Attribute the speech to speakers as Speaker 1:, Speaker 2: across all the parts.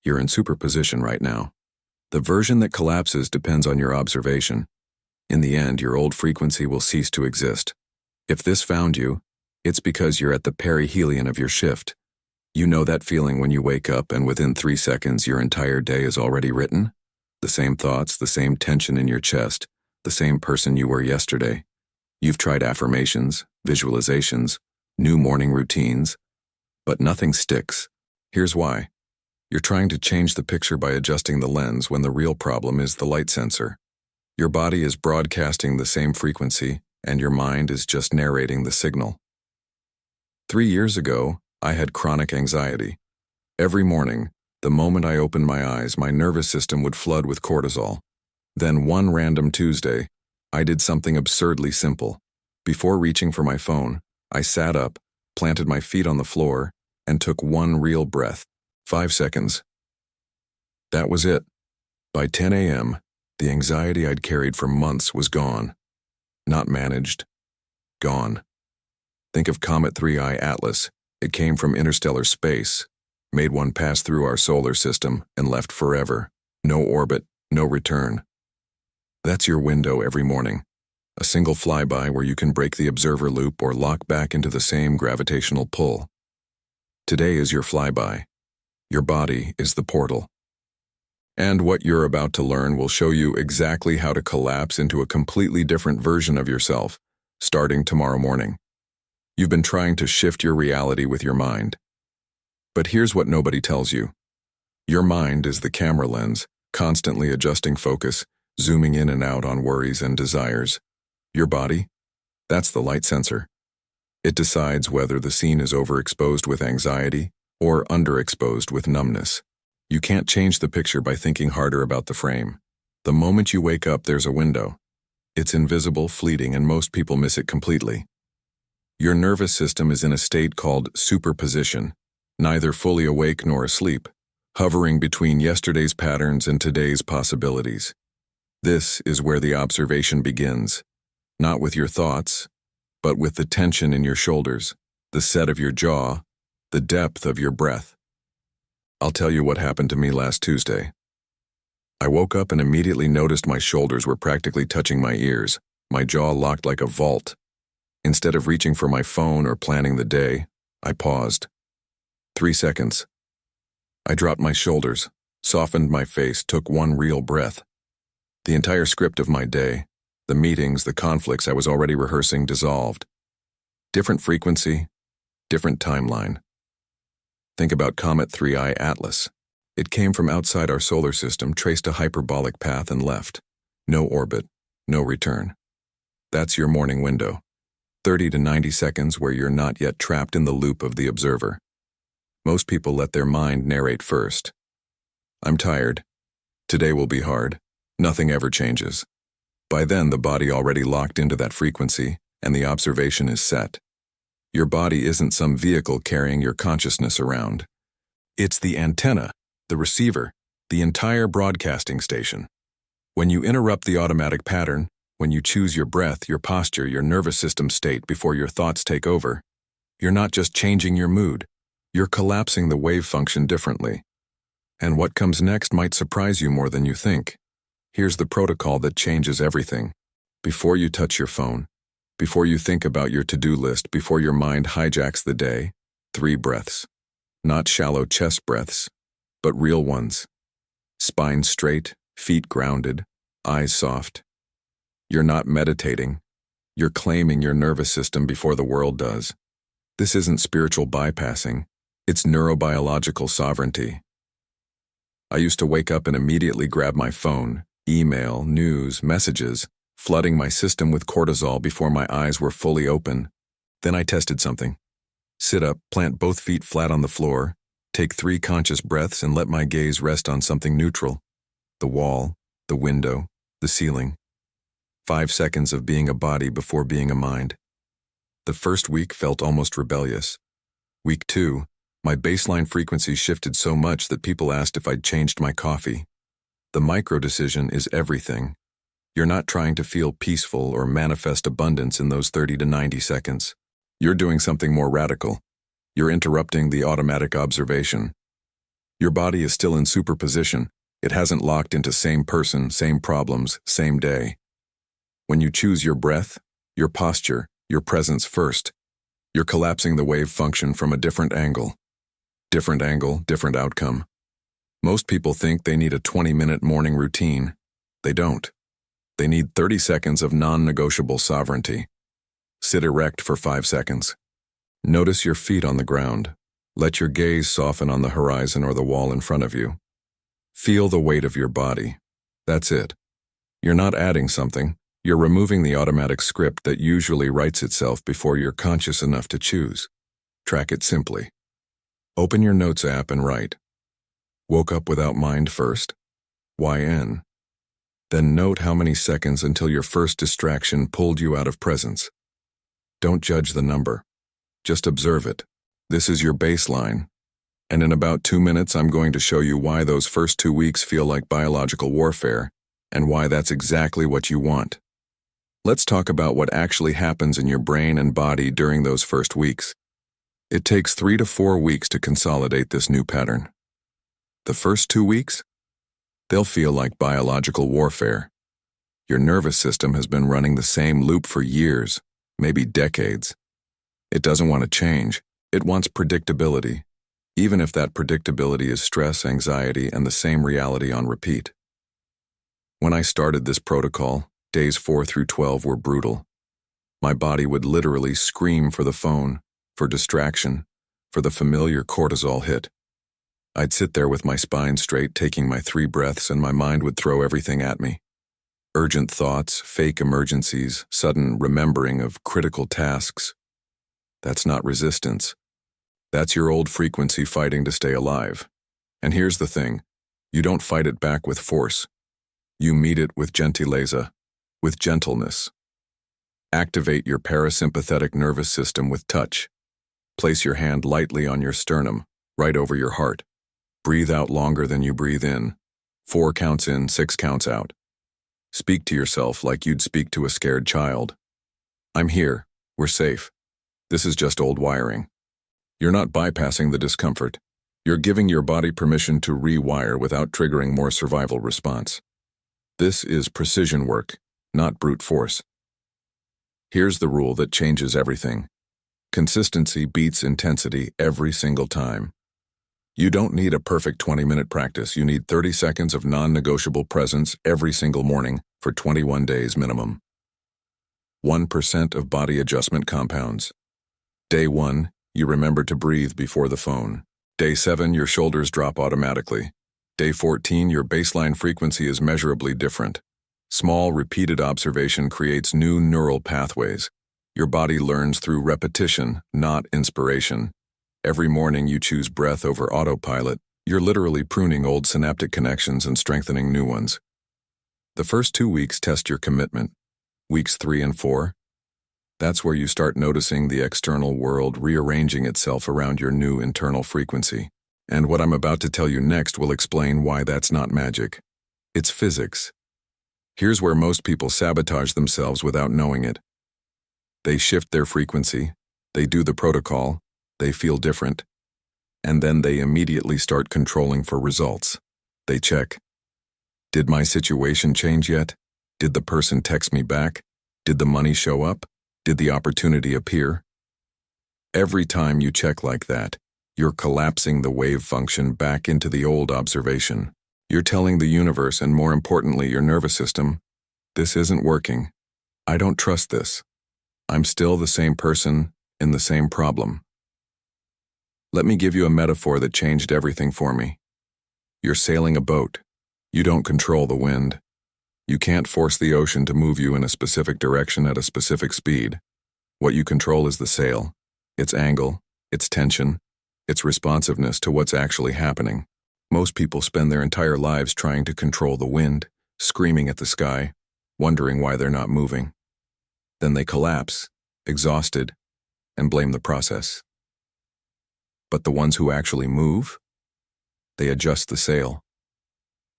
Speaker 1: You're in superposition right now. The version that collapses depends on your observation. In the end, your old frequency will cease to exist. If this found you, it's because you're at the perihelion of your shift. You know that feeling when you wake up and within 3 seconds your entire day is already written? The same thoughts, the same tension in your chest, the same person you were yesterday. You've tried affirmations, visualizations, new morning routines, but nothing sticks. Here's why. You're trying to change the picture by adjusting the lens when the real problem is the light sensor. Your body is broadcasting the same frequency, and your mind is just narrating the signal. 3 years ago, I had chronic anxiety. Every morning, the moment I opened my eyes, my nervous system would flood with cortisol. Then one random Tuesday, I did something absurdly simple. Before reaching for my phone, I sat up, planted my feet on the floor, and took one real breath. 5 seconds. That was it. By 10 a.m., the anxiety I'd carried for months was gone. Not managed. Gone. Think of Comet 3I Atlas. It came from interstellar space, made one pass through our solar system, and left forever. No orbit, no return. That's your window every morning. A single flyby where you can break the observer loop or lock back into the same gravitational pull. Today is your flyby. Your body is the portal. And what you're about to learn will show you exactly how to collapse into a completely different version of yourself, starting tomorrow morning. You've been trying to shift your reality with your mind. But here's what nobody tells you. Your mind is the camera lens, constantly adjusting focus, zooming in and out on worries and desires. Your body? That's the light sensor. It decides whether the scene is overexposed with anxiety or underexposed with numbness. You can't change the picture by thinking harder about the frame. The moment you wake up, there's a window. It's invisible, fleeting, and most people miss it completely. Your nervous system is in a state called superposition, neither fully awake nor asleep, hovering between yesterday's patterns and today's possibilities. This is where the observation begins, not with your thoughts, but with the tension in your shoulders, the set of your jaw, the depth of your breath. I'll tell you what happened to me last Tuesday. I woke up and immediately noticed my shoulders were practically touching my ears, my jaw locked like a vault. Instead of reaching for my phone or planning the day, I paused. 3 seconds. I dropped my shoulders, softened my face, took one real breath. The entire script of my day, the meetings, the conflicts I was already rehearsing dissolved. Different frequency, different timeline. Think about Comet 3I Atlas. It came from outside our solar system, traced a hyperbolic path and left. No orbit, no return. That's your morning window. 30 to 90 seconds where you're not yet trapped in the loop of the observer. Most people let their mind narrate first. I'm tired. Today will be hard. Nothing ever changes. By then, the body already locked into that frequency, and the observation is set. Your body isn't some vehicle carrying your consciousness around. It's the antenna, the receiver, the entire broadcasting station. When you interrupt the automatic pattern, when you choose your breath, your posture, your nervous system state before your thoughts take over, you're not just changing your mood, you're collapsing the wave function differently. And what comes next might surprise you more than you think. Here's the protocol that changes everything. Before you touch your phone, before you think about your to-do list, before your mind hijacks the day, 3 breaths. Not shallow chest breaths, but real ones. Spine straight, feet grounded, eyes soft. You're not meditating. You're claiming your nervous system before the world does. This isn't spiritual bypassing. It's neurobiological sovereignty. I used to wake up and immediately grab my phone, email, news, messages, flooding my system with cortisol before my eyes were fully open. Then I tested something. Sit up, plant both feet flat on the floor, take 3 conscious breaths and let my gaze rest on something neutral. The wall, the window, the ceiling. 5 seconds of being a body before being a mind. The first week felt almost rebellious. Week 2, my baseline frequency shifted so much that people asked if I'd changed my coffee. The micro decision is everything. You're not trying to feel peaceful or manifest abundance in those 30 to 90 seconds. You're doing something more radical. You're interrupting the automatic observation. Your body is still in superposition. It hasn't locked into same person, same problems, same day. When you choose your breath, your posture, your presence first, you're collapsing the wave function from a different angle. Different angle, different outcome. Most people think they need a 20-minute morning routine. They don't. They need 30 seconds of non-negotiable sovereignty. Sit erect for 5 seconds. Notice your feet on the ground. Let your gaze soften on the horizon or the wall in front of you. Feel the weight of your body. That's it. You're not adding something. You're removing the automatic script that usually writes itself before you're conscious enough to choose. Track it simply. Open your notes app and write. Woke up without mind first. YN. Then note how many seconds until your first distraction pulled you out of presence. Don't judge the number. Just observe it. This is your baseline. And in about 2 minutes, I'm going to show you why those first 2 weeks feel like biological warfare and why that's exactly what you want. Let's talk about what actually happens in your brain and body during those first weeks. It takes 3 to 4 weeks to consolidate this new pattern. The first 2 weeks? They'll feel like biological warfare. Your nervous system has been running the same loop for years, maybe decades. It doesn't want to change. It wants predictability, even if that predictability is stress, anxiety, and the same reality on repeat. When I started this protocol, days 4 through 12 were brutal. My body would literally scream for the phone, for distraction, for the familiar cortisol hit. I'd sit there with my spine straight, taking my 3 breaths, and my mind would throw everything at me. Urgent thoughts, fake emergencies, sudden remembering of critical tasks. That's not resistance. That's your old frequency fighting to stay alive. And here's the thing. You don't fight it back with force. You meet it with gentileza, with gentleness. Activate your parasympathetic nervous system with touch. Place your hand lightly on your sternum, right over your heart. Breathe out longer than you breathe in. 4 counts in, 6 counts out. Speak to yourself like you'd speak to a scared child. I'm here. We're safe. This is just old wiring. You're not bypassing the discomfort. You're giving your body permission to rewire without triggering more survival response. This is precision work, not brute force. Here's the rule that changes everything. Consistency beats intensity every single time. You don't need a perfect 20-minute practice. You need 30 seconds of non-negotiable presence every single morning for 21 days minimum. 1% of body adjustment compounds. Day 1, you remember to breathe before the phone. Day 7, your shoulders drop automatically. Day 14, your baseline frequency is measurably different. Small, repeated observation creates new neural pathways. Your body learns through repetition, not inspiration. Every morning you choose breath over autopilot. You're literally pruning old synaptic connections and strengthening new ones. The first 2 weeks test your commitment. Weeks 3 and 4, that's where you start noticing the external world rearranging itself around your new internal frequency. And what I'm about to tell you next will explain why that's not magic. It's physics. Here's where most people sabotage themselves without knowing it. They shift their frequency, they do the protocol, they feel different, and then they immediately start controlling for results. They check. Did my situation change yet? Did the person text me back? Did the money show up? Did the opportunity appear? Every time you check like that, you're collapsing the wave function back into the old observation. You're telling the universe, and more importantly, your nervous system, this isn't working. I don't trust this. I'm still the same person in the same problem. Let me give you a metaphor that changed everything for me. You're sailing a boat. You don't control the wind. You can't force the ocean to move you in a specific direction at a specific speed. What you control is the sail, its angle, its tension, its responsiveness to what's actually happening. Most people spend their entire lives trying to control the wind, screaming at the sky, wondering why they're not moving. Then they collapse, exhausted, and blame the process. But the ones who actually move, they adjust the sail.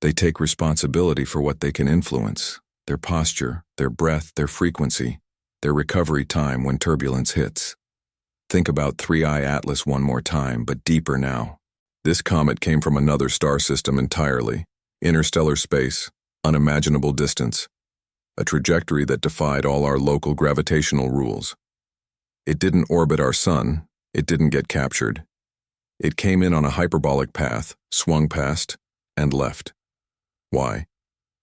Speaker 1: They take responsibility for what they can influence, their posture, their breath, their frequency, their recovery time when turbulence hits. Think about 3i Atlas one more time, but deeper now. This comet came from another star system entirely, interstellar space, unimaginable distance, a trajectory that defied all our local gravitational rules. It didn't orbit our sun, it didn't get captured. It came in on a hyperbolic path, swung past, and left. Why?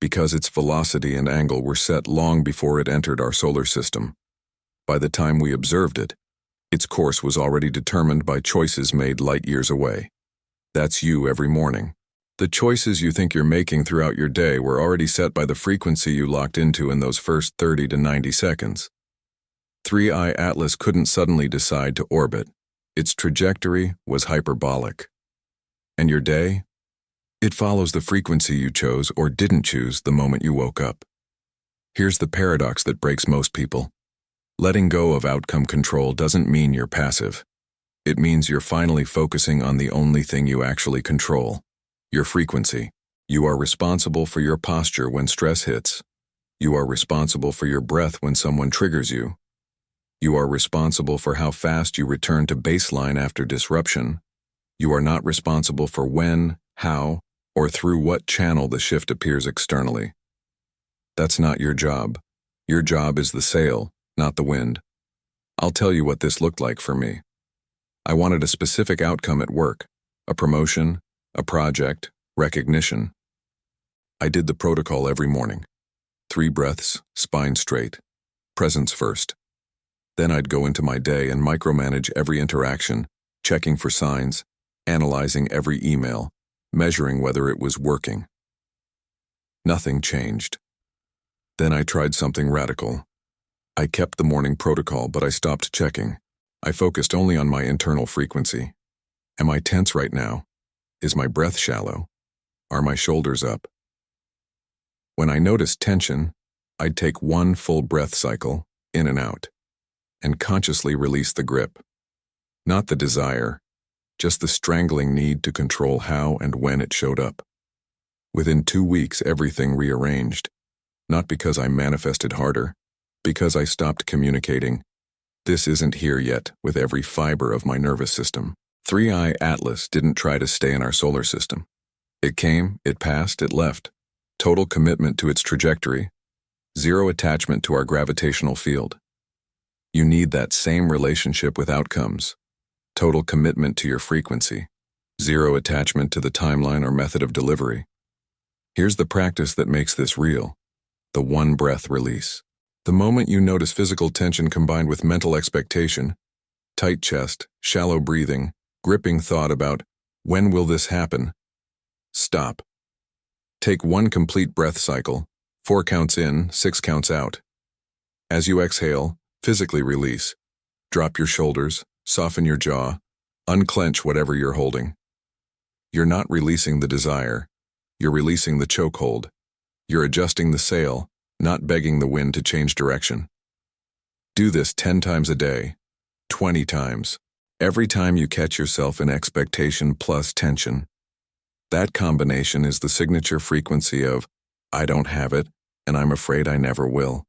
Speaker 1: Because its velocity and angle were set long before it entered our solar system. By the time we observed it, its course was already determined by choices made light years away. That's you every morning. The choices you think you're making throughout your day were already set by the frequency you locked into in those first 30 to 90 seconds. 3i Atlas couldn't suddenly decide to orbit. Its trajectory was hyperbolic. And your day? It follows the frequency you chose or didn't choose the moment you woke up. Here's the paradox that breaks most people. Letting go of outcome control doesn't mean you're passive. It means you're finally focusing on the only thing you actually control, your frequency. You are responsible for your posture when stress hits. You are responsible for your breath when someone triggers you. You are responsible for how fast you return to baseline after disruption. You are not responsible for when, how, or through what channel the shift appears externally. That's not your job. Your job is the sail, not the wind. I'll tell you what this looked like for me. I wanted a specific outcome at work, a promotion, a project, recognition. I did the protocol every morning. 3 breaths, spine straight, presence first. Then I'd go into my day and micromanage every interaction, checking for signs, analyzing every email, measuring whether it was working. Nothing changed. Then I tried something radical. I kept the morning protocol, but I stopped checking. I focused only on my internal frequency. Am I tense right now? Is my breath shallow? Are my shoulders up? When I noticed tension, I'd take 1 full breath cycle, in and out, and consciously release the grip. Not the desire, just the strangling need to control how and when it showed up. Within 2 weeks, everything rearranged. Not because I manifested harder, because I stopped communicating, "This isn't here yet," with every fiber of my nervous system. 3i Atlas didn't try to stay in our solar system. It came, it passed, it left. Total commitment to its trajectory. Zero attachment to our gravitational field. You need that same relationship with outcomes. Total commitment to your frequency. Zero attachment to the timeline or method of delivery. Here's the practice that makes this real. The 1 breath release. The moment you notice physical tension combined with mental expectation, tight chest, shallow breathing, gripping thought about, when will this happen? Stop. Take 1 complete breath cycle, 4 counts in, 6 counts out. As you exhale, physically release. Drop your shoulders, soften your jaw, unclench whatever you're holding. You're not releasing the desire. You're releasing the chokehold. You're adjusting the sail, not begging the wind to change direction. Do this 10 times a day, 20 times. Every time you catch yourself in expectation plus tension. That combination is the signature frequency of, "I don't have it, and I'm afraid I never will."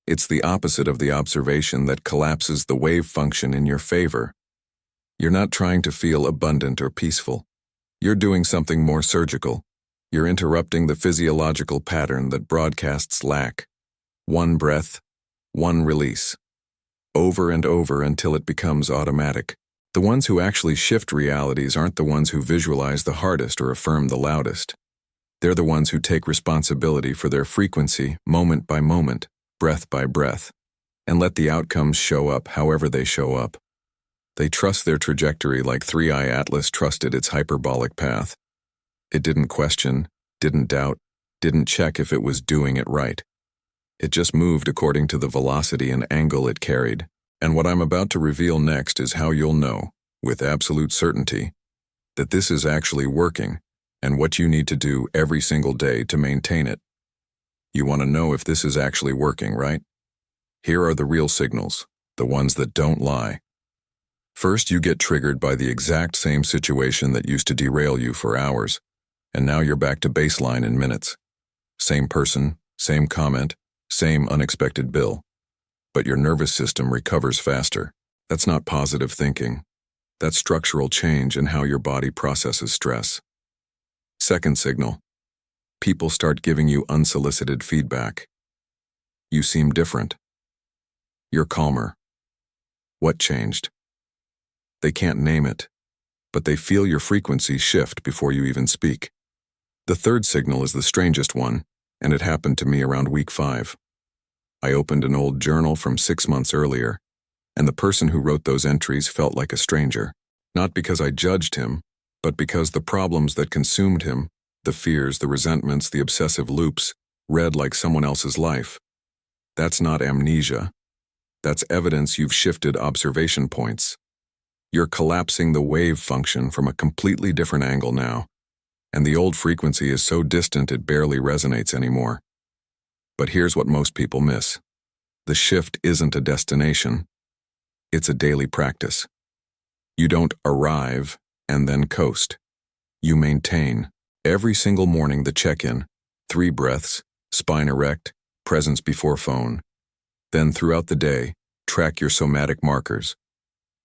Speaker 1: It's the opposite of the observation that collapses the wave function in your favor. You're not trying to feel abundant or peaceful. You're doing something more surgical. You're interrupting the physiological pattern that broadcasts lack. 1 breath, 1 release. Over and over until it becomes automatic. The ones who actually shift realities aren't the ones who visualize the hardest or affirm the loudest. They're the ones who take responsibility for their frequency, moment by moment, breath by breath, and let the outcomes show up however they show up. They trust their trajectory like 3i Atlas trusted its hyperbolic path. It didn't question, didn't doubt, didn't check if it was doing it right. It just moved according to the velocity and angle it carried. And what I'm about to reveal next is how you'll know, with absolute certainty, that this is actually working and what you need to do every single day to maintain it. You want to know if this is actually working, right? Here are the real signals, the ones that don't lie. First, you get triggered by the exact same situation that used to derail you for hours, and now you're back to baseline in minutes. Same person, same comment, same unexpected bill. But your nervous system recovers faster. That's not positive thinking. That's structural change in how your body processes stress. Second signal. People start giving you unsolicited feedback. You seem different. You're calmer. What changed? They can't name it, but they feel your frequency shift before you even speak. The third signal is the strangest one, and it happened to me around week 5. I opened an old journal from 6 months earlier, and the person who wrote those entries felt like a stranger. Not because I judged him, but because the problems that consumed him, the fears, the resentments, the obsessive loops, read like someone else's life. That's not amnesia. That's evidence you've shifted observation points. You're collapsing the wave function from a completely different angle now, and the old frequency is so distant it barely resonates anymore. But here's what most people miss. The shift isn't a destination. It's a daily practice. You don't arrive and then coast. You maintain. Every single morning the check-in, 3 breaths, spine erect, presence before phone. Then throughout the day, track your somatic markers.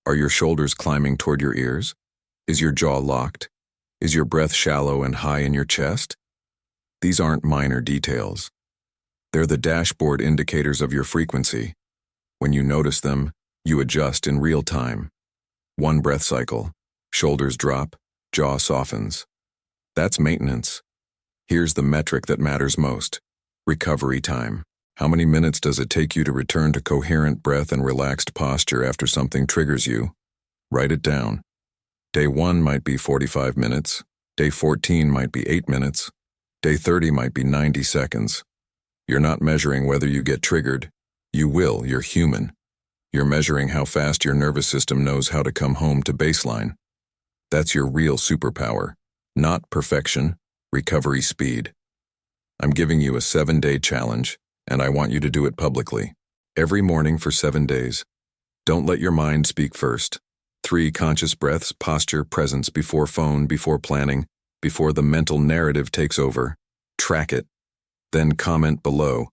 Speaker 1: Are your shoulders climbing toward your ears? Is your jaw locked? Is your breath shallow and high in your chest? These aren't minor details. They're the dashboard indicators of your frequency. When you notice them, you adjust in real time. 1 breath cycle, shoulders drop, jaw softens. That's maintenance. Here's the metric that matters most. Recovery time. How many minutes does it take you to return to coherent breath and relaxed posture after something triggers you? Write it down. Day 1 might be 45 minutes. Day 14 might be 8 minutes. Day 30 might be 90 seconds. You're not measuring whether you get triggered. You will, you're human. You're measuring how fast your nervous system knows how to come home to baseline. That's your real superpower. Not perfection, recovery speed. I'm giving you a 7-day challenge, and I want you to do it publicly. Every morning for 7 days. Don't let your mind speak first. 3 conscious breaths, posture, presence before phone, before planning, before the mental narrative takes over. Track it. Then comment below.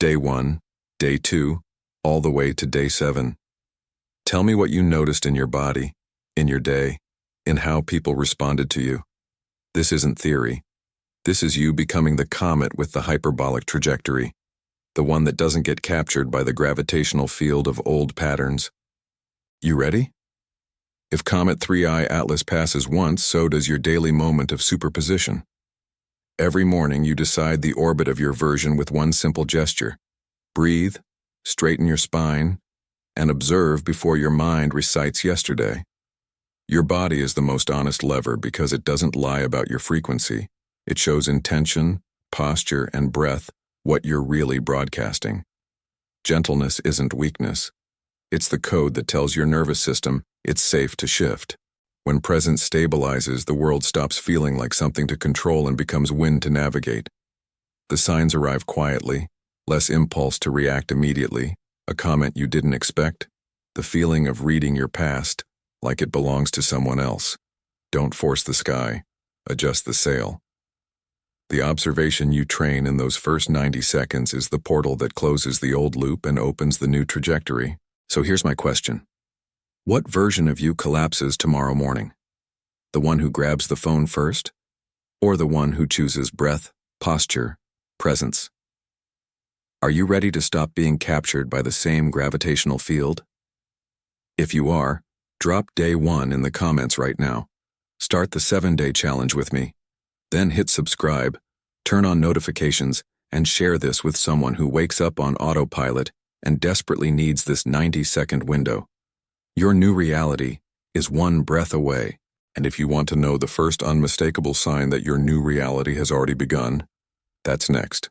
Speaker 1: Day 1, day 2, all the way to day 7. Tell me what you noticed in your body, in your day, in how people responded to you. This isn't theory. This is you becoming the comet with the hyperbolic trajectory, the one that doesn't get captured by the gravitational field of old patterns. You ready? If Comet 3I Atlas passes once, so does your daily moment of superposition. Every morning you decide the orbit of your version with one simple gesture. Breathe, straighten your spine, and observe before your mind recites yesterday. Your body is the most honest lever because it doesn't lie about your frequency. It shows intention, posture, and breath what you're really broadcasting. Gentleness isn't weakness. It's the code that tells your nervous system it's safe to shift. When presence stabilizes, the world stops feeling like something to control and becomes wind to navigate. The signs arrive quietly, less impulse to react immediately, a comment you didn't expect, the feeling of reading your past like it belongs to someone else. Don't force the sky, adjust the sail. The observation you train in those first 90 seconds is the portal that closes the old loop and opens the new trajectory. So here's my question. What version of you collapses tomorrow morning? The one who grabs the phone first? Or the one who chooses breath, posture, presence? Are you ready to stop being captured by the same gravitational field? If you are, drop day 1 in the comments right now. Start the 7-day challenge with me. Then hit subscribe, turn on notifications, and share this with someone who wakes up on autopilot and desperately needs this 90-second window. Your new reality is 1 breath away, and if you want to know the first unmistakable sign that your new reality has already begun, that's next.